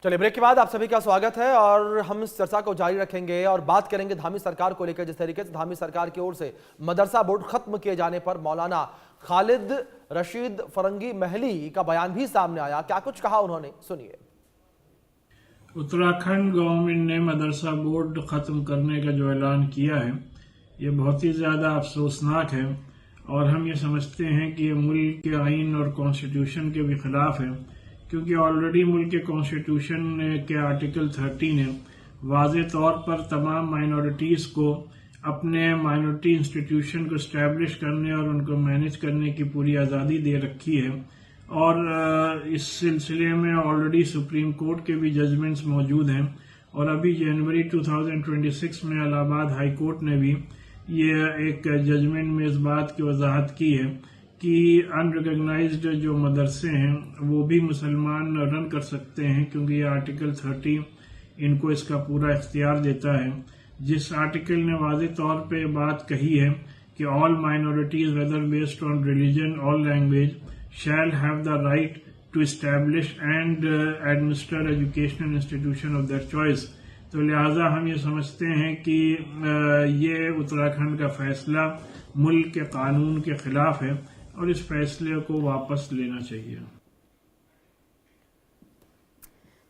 चलिए ब्रेक के बाद आप सभी का स्वागत है और हम इस चर्चा को जारी रखेंगे और बात करेंगे धामी सरकार को लेकर। जिस तरीके से धामी सरकार की ओर से मदरसा बोर्ड खत्म किए जाने पर मौलाना खालिद रशीद फरंगी महली का बयान भी सामने आया, क्या कुछ कहा उन्होंने, सुनिए। उत्तराखंड गवर्नमेंट ने मदरसा बोर्ड खत्म करने का जो ऐलान किया है ये बहुत ही ज़्यादा अफसोसनाक है और हम ये समझते हैं कि ये मुल्क के आइन और कॉन्स्टिट्यूशन के भी खिलाफ है, क्योंकि ऑलरेडी मुल्क के कॉन्स्टिट्यूशन के आर्टिकल 13 ने वाज़े तौर पर तमाम माइनॉरिटीज़ को अपने माइनॉरिटी इंस्टीट्यूशन को इस्टेब्लिश करने और उनको मैनेज करने की पूरी आज़ादी दे रखी है। और इस सिलसिले में ऑलरेडी सुप्रीम कोर्ट के भी जजमेंट्स मौजूद हैं और अभी जनवरी 2026 में इलाहाबाद हाई कोर्ट ने भी ये एक जजमेंट में इस बात की वजाहत की है कि अनरिकग्नाइज्ड जो मदरसे हैं वो भी मुसलमान रन कर सकते हैं, क्योंकि ये आर्टिकल 30 इनको इसका पूरा इख्तियार देता है। जिस आर्टिकल ने वाज़े तौर पे बात कही है कि all minorities whether based on religion और language shall have the right to establish and administer educational institution of their choice। तो लिहाजा हम ये समझते हैं कि ये उत्तराखंड का फैसला मुल्क के कानून के खिलाफ है और इस फैसले को वापस लेना चाहिए।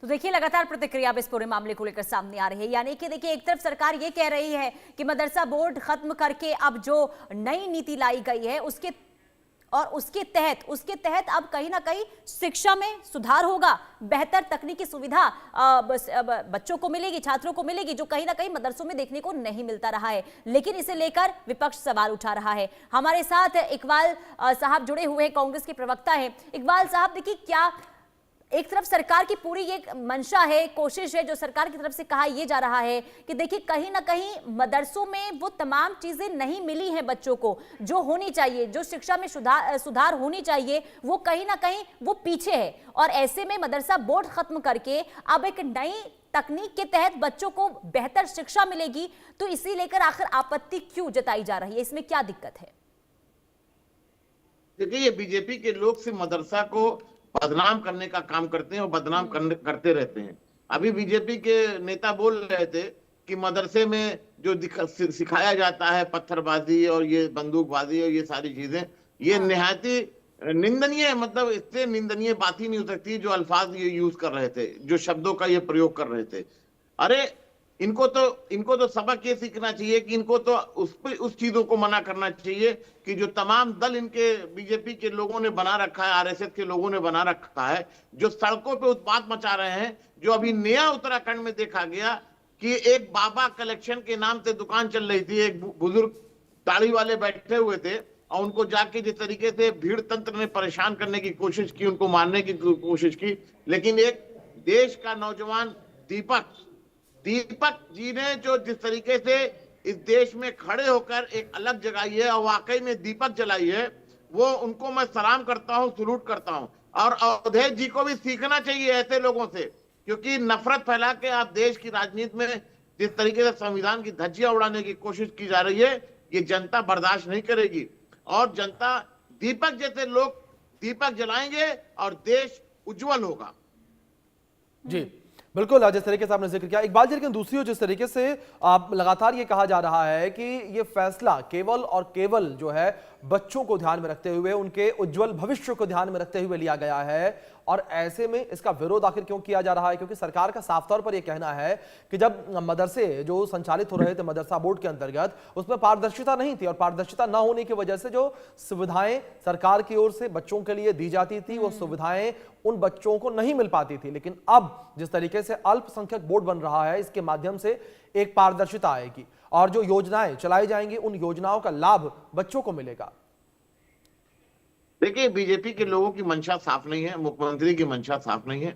तो देखिए लगातार प्रतिक्रिया अब इस पूरे मामले को लेकर सामने आ रही है। यानी कि देखिए एक तरफ सरकार ये कह रही है कि मदरसा बोर्ड खत्म करके अब जो नई नीति लाई गई है उसके तहत अब कहीं ना कहीं शिक्षा में सुधार होगा, बेहतर तकनीकी सुविधा बच्चों को मिलेगी, छात्रों को मिलेगी, जो कहीं ना कहीं मदरसों में देखने को नहीं मिलता रहा है। लेकिन इसे लेकर विपक्ष सवाल उठा रहा है। हमारे साथ इकबाल साहब जुड़े हुए कांग्रेस के प्रवक्ता हैं। इकबाल साहब देखिए, क्या एक तरफ सरकार की पूरी ये मंशा है, कोशिश है, जो सरकार की तरफ से कहा यह जा रहा है कि देखिए कहीं ना कहीं मदरसों में वो तमाम चीजें नहीं मिली हैं बच्चों को जो होनी चाहिए, जो शिक्षा में सुधार होनी चाहिए, वो कहीं ना कहीं वो पीछे है। और ऐसे में मदरसा बोर्ड खत्म करके अब एक नई तकनीक के तहत बच्चों को बेहतर शिक्षा मिलेगी, तो इसी लेकर आखिर आपत्ति क्यों जताई जा रही है, इसमें क्या दिक्कत है? देखिए, ये बीजेपी के लोग सिर्फ मदरसा को बदनाम करने का काम करते हैं और बदनाम करते रहते हैं। अभी बीजेपी के नेता बोल रहे थे कि मदरसे में जो सिखाया जाता है पत्थरबाजी और ये बंदूकबाजी और ये सारी चीजें, ये निहायती निंदनीय, मतलब इससे निंदनीय बात ही नहीं हो सकती जो अल्फाज ये यूज कर रहे थे, जो शब्दों का ये प्रयोग कर रहे थे। अरे इनको तो सबक ये सीखना चाहिए कि इनको तो उस चीजों को मना करना चाहिए कि जो तमाम दल इनके बीजेपी के लोगों ने बना रखा है, आरएसएस के लोगों ने बना रखा है, जो सड़कों पे उत्पात मचा रहे हैं। जो अभी नया उत्तराखंड में देखा गया कि एक बाबा कलेक्शन के नाम से दुकान चल रही थी, एक बुजुर्ग दाढ़ी वाले बैठे हुए थे और उनको जाके जिस तरीके से भीड़ तंत्र ने परेशान करने की कोशिश की, उनको मारने की कोशिश की। लेकिन एक देश का नौजवान दीपक जी ने जो जिस तरीके से इस देश में खड़े होकर एक अलग जगाई है और वाकई में दीपक जलाई है, वो उनको मैं सलाम करता हूं, सलूट करता हूं। और अवधेश जी को भी सीखना चाहिए ऐसे लोगों से, क्योंकि नफरत फैला के आप देश की राजनीति में जिस तरीके से संविधान की धज्जियां उड़ाने की कोशिश की जा रही है, ये जनता बर्दाश्त नहीं करेगी। और जनता दीपक जैसे लोग दीपक जलाएंगे और देश उज्जवल होगा। जी बिल्कुल, जिस तरीके से आपने जिक्र किया इकबाल जी, लेकिन दूसरी ओर जिस तरीके से आप लगातार ये कहा जा रहा है कि ये फैसला केवल और केवल जो है बच्चों को ध्यान में रखते हुए, उनके उज्जवल भविष्य को ध्यान में रखते हुए लिया गया है, और ऐसे में इसका विरोध आखिर क्यों किया जा रहा है? क्योंकि सरकार का साफ तौर पर यह कहना है कि जब मदरसे जो संचालित हो रहे थे मदरसा बोर्ड के अंतर्गत, उसमें पारदर्शिता नहीं थी और पारदर्शिता न होने की वजह से जो सुविधाएं सरकार की ओर से बच्चों के लिए दी जाती थी वो सुविधाएं उन बच्चों को नहीं मिल पाती थी। लेकिन अब जिस तरीके से अल्पसंख्यक बोर्ड बन रहा है, इसके माध्यम से एक पारदर्शिता आएगी और जो योजनाएं चलाई जाएंगी उन योजनाओं का लाभ बच्चों को मिलेगा। देखिए, बीजेपी के लोगों की मंशा साफ नहीं है, मुख्यमंत्री की मंशा साफ नहीं है।